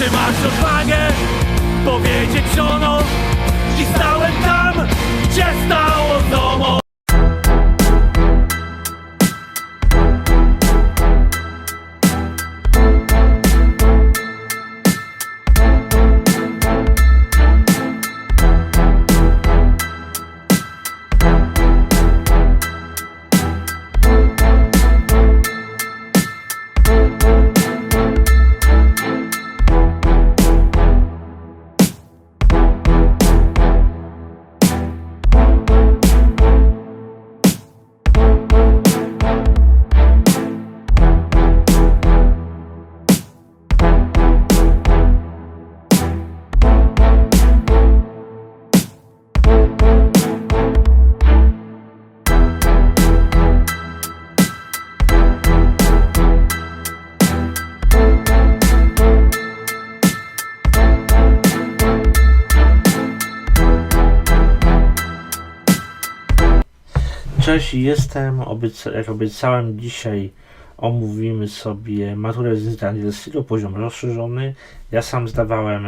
Czy masz odwagę powiedzieć żono? I stałem tam, gdzie stało domo. Cześć, jestem. Jak obiecałem, dzisiaj omówimy sobie maturę z języka angielskiego, poziom rozszerzony. Ja sam zdawałem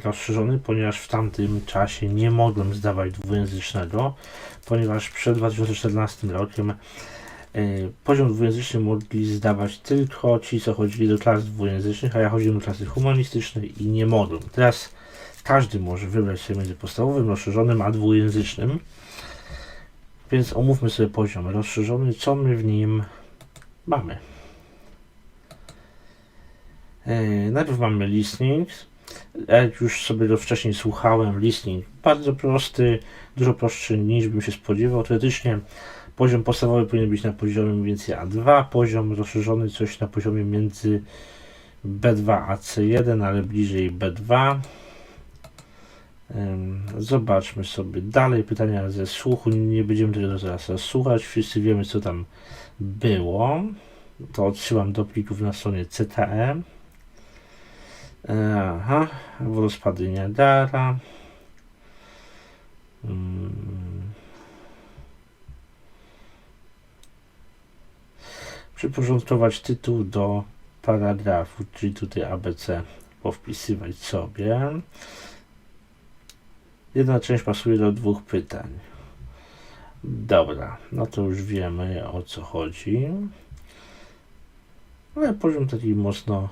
rozszerzony, ponieważ w tamtym czasie nie mogłem zdawać dwujęzycznego, ponieważ przed 2014 rokiem poziom dwujęzyczny mogli zdawać tylko ci, co chodzili do klas dwujęzycznych, a ja chodziłem do klasy humanistycznej i nie mogłem. Teraz każdy może wybrać sobie między podstawowym, rozszerzonym a dwujęzycznym. Więc omówmy sobie poziom rozszerzony, co my w nim mamy. Najpierw mamy listening. Jak już sobie go wcześniej słuchałem, listening bardzo prosty, dużo prostszy niż bym się spodziewał. Teoretycznie poziom podstawowy powinien być na poziomie mniej więcej A2, poziom rozszerzony coś na poziomie między B2 a C1, ale bliżej B2. Zobaczmy sobie dalej pytania ze słuchu. Nie będziemy tego zaraz słuchać. Wszyscy wiemy, co tam było. To odsyłam do plików na stronie CTE. Wodospady Niagara. Przyporządkować tytuł do paragrafu, czyli tutaj ABC powpisywać sobie. Jedna część pasuje do dwóch pytań. Dobra, no to już wiemy, o co chodzi. Ale poziom taki mocno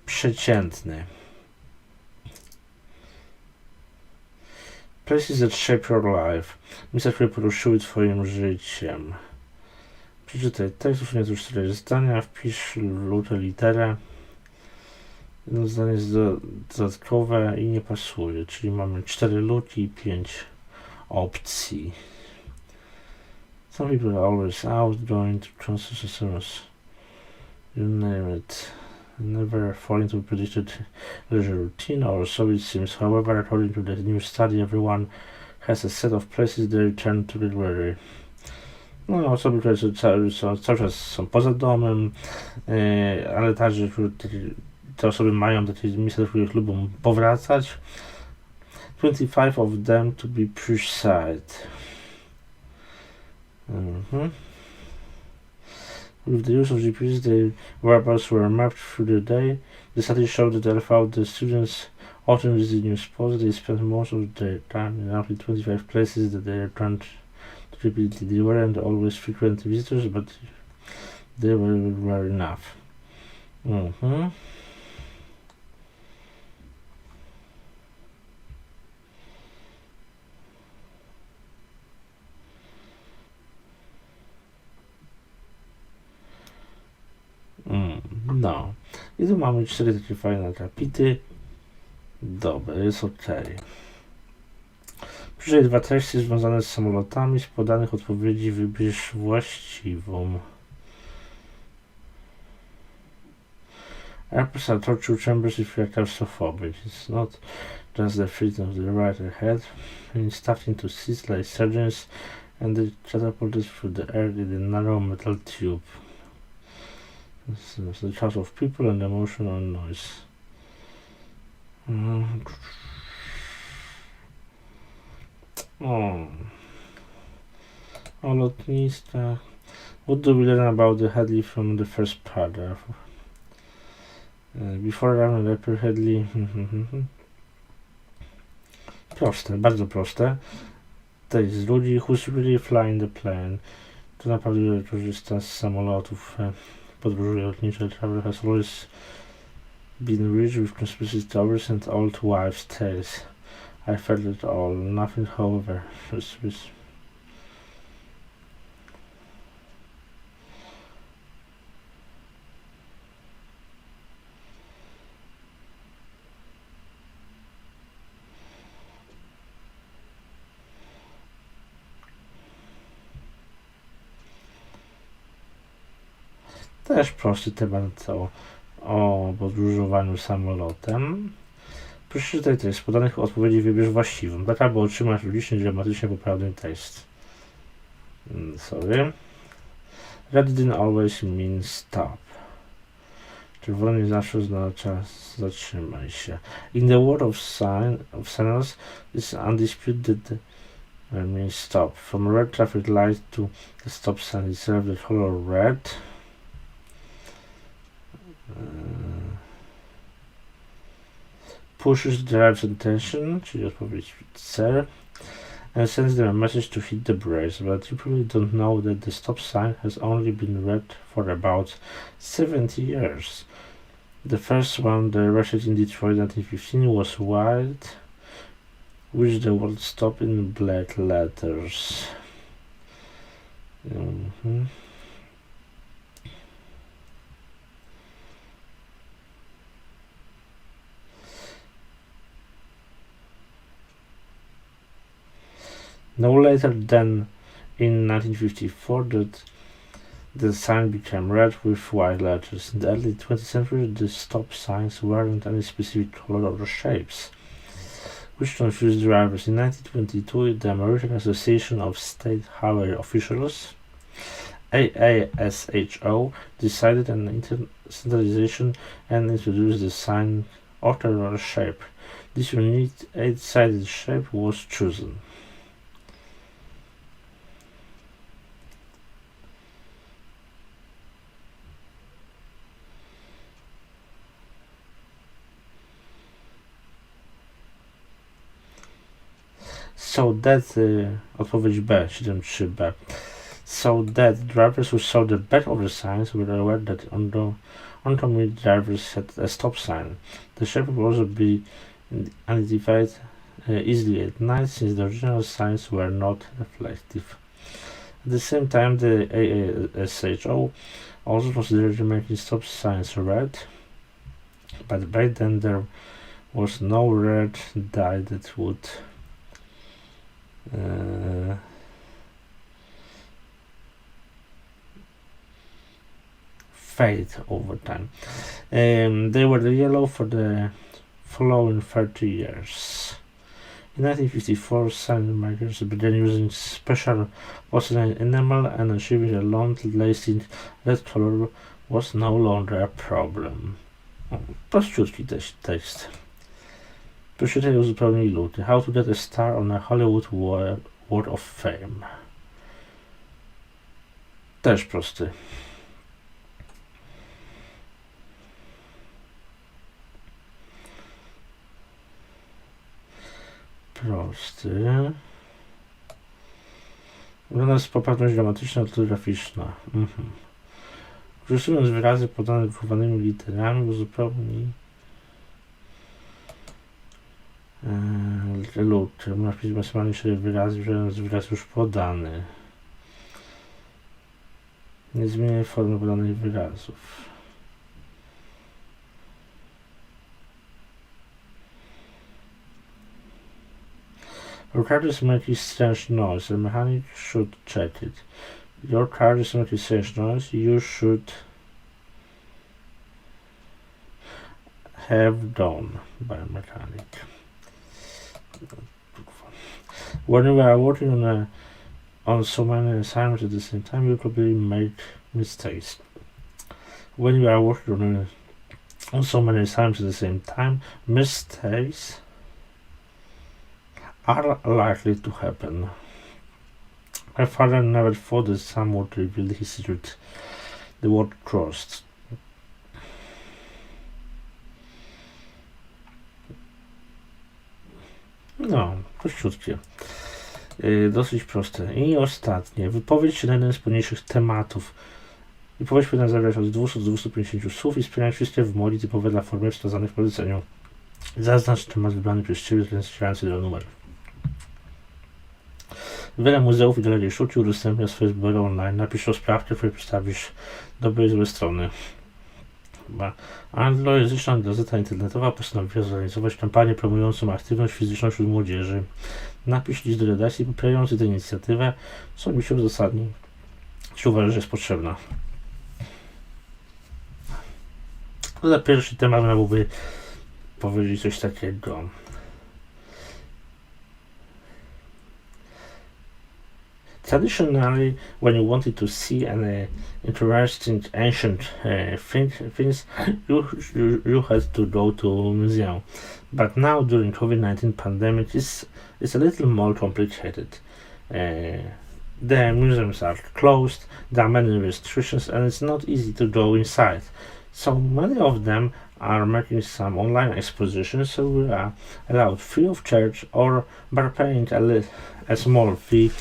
przeciętny. Places that shape your life. Miejsca, które poruszyły twoim życiem. Przeczytaj tekst, usunie tu 4 zdania, wpisz literę. Jedno zdanie jest dodatkowe i nie pasuje, czyli mamy 4 luki i 5 opcji. Some people are always out, going to concerts, you name it. Never fall into a predicted leisure routine, or so it seems. However, according to the new study, everyone has a set of places they return to regularly. No, osoby, które cały czas są poza domem, ale także te osoby mają takie miejsca, do których lubią powracać. 25 of them to be precise. With the use of GPS, their whereabouts were mapped through the day. The study showed that although the students often visit new spots, they spent most of their time in roughly 25 places that they returned to repeatedly. They weren't always frequent visitors, but they were enough. No, i tu mamy 4 takie fajne akapity. Dobra, jest ok. Przyjrzyj 2 treści związane z samolotami. Z podanych odpowiedzi wybierz właściwą. Airports are torture chambers if you are claustrophobic. It's not just the freedom of the right ahead. Being stuffed into seats like surgeons and they catapulted through the air in a narrow metal tube. So the cause of people and emotional noise. O lotniskach. What do we learn about the Hadley from the first paragraph? Before running repeatedly. Proste, bardzo proste. To jest ludzi who's really flying the plane. To naprawdę korzysta z samolotów. Podróże lotnicze. Travel has always been rich with conspiracy stories and old wives' tales. I felt it all. Nothing, however. Też prosty temat o podróżowaniu samolotem. Przeczytaj tekst. Z podanych odpowiedzi wybierz właściwą, tak aby otrzymać logicznie i gramatycznie poprawny tekst. Sorry. Red didn't always mean stop. Czerwony zawsze oznacza zatrzymaj się. In the world of signals, it's undisputed that means stop. From red traffic light to the stop sign itself, the color red. Pushes the driver's attention, czyli odpowiedź C, and sends them a message to hit the brakes, but you probably don't know that the stop sign has only been red for about 70 years. The first one, erected in Detroit in 1915, was white, which the word stop in black letters. No later than in 1954 that the sign became red with white letters. In the early 20th century, the stop signs weren't any specific color or shapes, which confused drivers. In 1922, the American Association of State Highway Officials, AASHO, decided on standardization and introduced the sign octagonal shape. This unique 8-sided shape was chosen. So that, odpowiedź B, 7.3b. So that drivers who saw the back of the signs were aware that oncoming drivers had a stop sign. The shape would also be identified easily at night, since the original signs were not reflective. At the same time, the AASHO also considered making stop signs red, but by then there was no red dye that would fade over time. They were yellow for the following 30 years. In 1954, sign makers began using special porcelain enamel, and achieving a long-lasting red color was no longer a problem. Prościutki tekst. Przeczytaj uzupełnij luty. How to get a star on a Hollywood Walk of Fame. Też prosty. Wygląda jest poprawność gramatyczna, ortograficzna. Wykorzystując wyrazy podane wychowanymi literami, uzupełnij luty. Można wpisać maksymalnie 4 wyrazy, wziąć wyraz już podany. Nie zmieniaj formy podanych wyrazów. Your car is making strange noise. The mechanic should check it. Your car is making strange noise. You should have done by a mechanic. When you are working on so many assignments at the same time, you probably make mistakes. When you are working on so many assignments at the same time, mistakes are likely to happen. My father never thought that some would reveal his secret. The word crossed. No, prościutkie. Dosyć proste. I ostatnie. Wypowiedź się na jeden z poniższych tematów. Wypowiedź powinna zawierać od 200 do 250 słów i spełniać wszystkie wymogi typowe dla formy wskazanych w poleceniu. Zaznacz temat wybrany przez Ciebie, strzelający do numeru. Wiele muzeów i galerii sztuki udostępnia swoje zbiory online. Napisz rozprawkę, w której przedstawisz dobre i złe strony. Anglojęzyczna gazeta internetowa postanowiła zorganizować kampanię promującą aktywność fizyczną wśród młodzieży. Napisz list do redakcji popierający tę inicjatywę, co mi się uzasadni. Czy uważasz, że jest potrzebna? Za pierwszy temat miałby powiedzieć coś takiego. Traditionally, when you wanted to see an interesting ancient things, you had to go to a museum. But now, during COVID-19 pandemic, it's a little more complicated. The museums are closed, there are many restrictions, and it's not easy to go inside. So many of them are making some online expositions, so we are allowed free of charge or by paying a small fee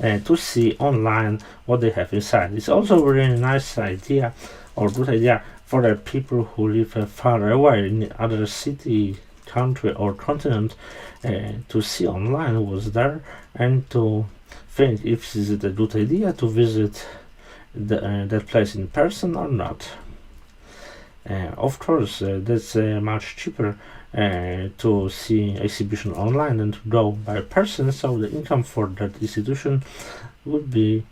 to see online what they have inside. It's also a really nice idea or good idea for the people who live far away in other city, country or continent to see online what's there and to think if this is a good idea to visit that place in person or not. Of course, that's much cheaper to see exhibition online than to go by person, so the income for that institution would be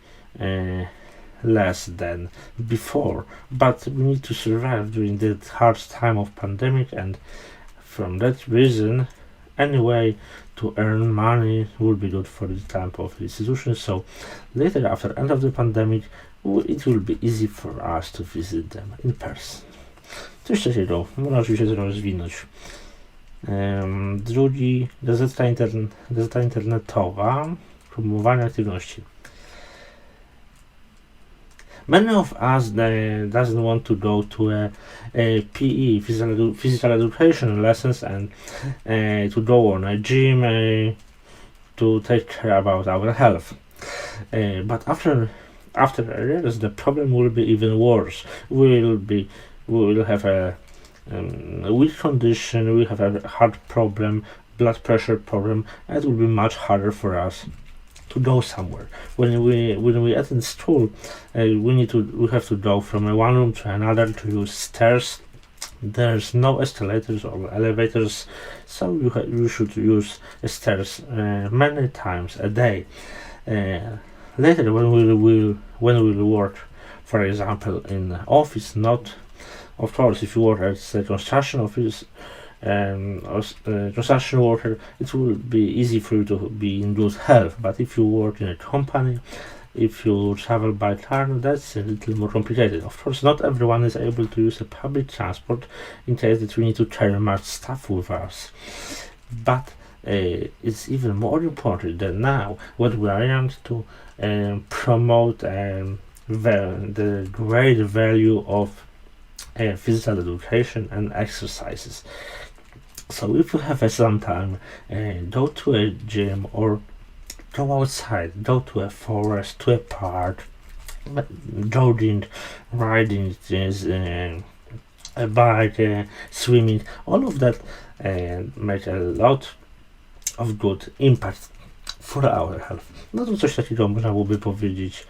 less than before. But we need to survive during that hard time of pandemic, and from that reason, any way to earn money will be good for the type of institution. So later, after end of the pandemic, it will be easy for us to visit them in person. Coś takiego, można oczywiście to rozwinąć. Drugi, gazeta internetowa, promowanie aktywności. Many of us doesn't want to go to a PE, physical education lessons, and to go on a gym to take care about our health. But after years, the problem will be even worse. We will have a weak condition, we have a heart problem, blood pressure problem, and it will be much harder for us to go somewhere. When we attend school, we have to go from one room to another to use stairs. There's no escalators or elevators, so you should use stairs many times a day. Later, when we will work, for example, in the office, not. Of course, if you work as a construction office, construction worker, it will be easy for you to be in good health. But if you work in a company, if you travel by car, that's a little more complicated. Of course, not everyone is able to use a public transport in case that we need to carry much stuff with us. But it's even more important than now when we are young to promote the great value of physical education and exercises. So if you have some time, go to a gym or go outside, go to a forest, to a park, jogging, riding, a bike, swimming, all of that make a lot of good impact for our health. No to coś takiego można byłoby powiedzieć,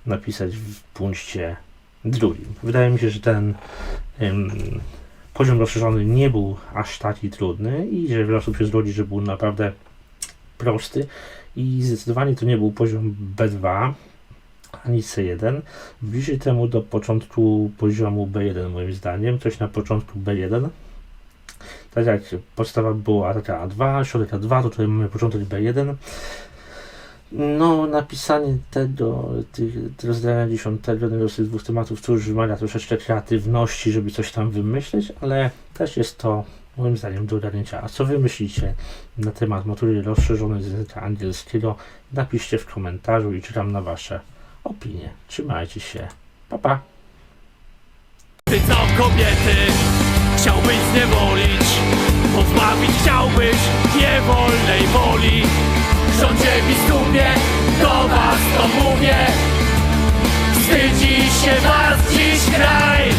napisać w punkcie drugim. Wydaje mi się, że ten poziom rozszerzony nie był aż taki trudny i że wiele osób się zgodzi, że był naprawdę prosty i zdecydowanie to nie był poziom B2 ani C1. Bliżej temu do początku poziomu B1 moim zdaniem, coś na początku B1. Tak jak podstawa była taka A2, środek A2, to tutaj mamy początek B1. No, napisanie rozdania 10, jednego z tych dwóch tematów, to już wymaga troszeczkę kreatywności, żeby coś tam wymyśleć, ale też jest to moim zdaniem do ogarnięcia. A co wy myślicie na temat matury rozszerzonej z języka angielskiego? Napiszcie w komentarzu i czekam na wasze opinie. Trzymajcie się. Pa, pa. Ty co kobiety chciałbyś zniewolić, pozbawić zostawić chciałbyś niewolnej woli. Rządzie biskupie, do was to mówię, wstydzi się was dziś kraj.